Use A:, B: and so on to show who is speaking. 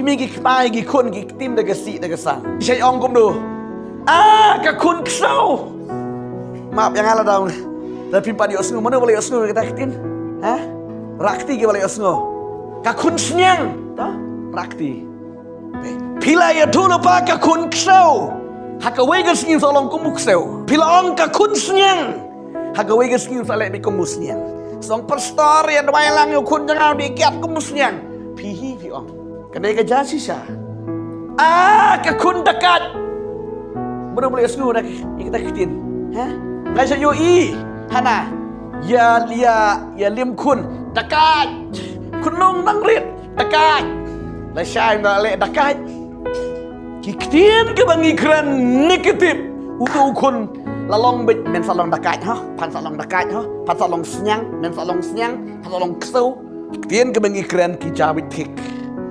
A: มีกี่ตายกี่คนกี่ติมได้กสีได้กสังใช่องกุมดูกับคุณเศร้าmaaf yang ala daun tapi padi osngo mana boleh osngo kita kitin rakti ke boleh osngo kakun senyang rakti pila ya dulu pa kakun ksau hakawe gesing solong kumuk seu pila ong kakun senyang hakawe gesing salek bi kumus senyang song perstor ya dua lang yo kun jangan bikiat kumus senyang pihi pi ong kedai ke jasi sya kakun dekat mana boleh osngo dak kita kitin Ngai sa yoi hana ya lim kun dekat kunung nangrit dekat la syai na le dekat kiktin ke bangi kran negatif utu kun lalong bit men salong dekat pan salong dekat pan salong senyang men salong senyang pan salong kesau kiktin ke bangi kran ki jawit tik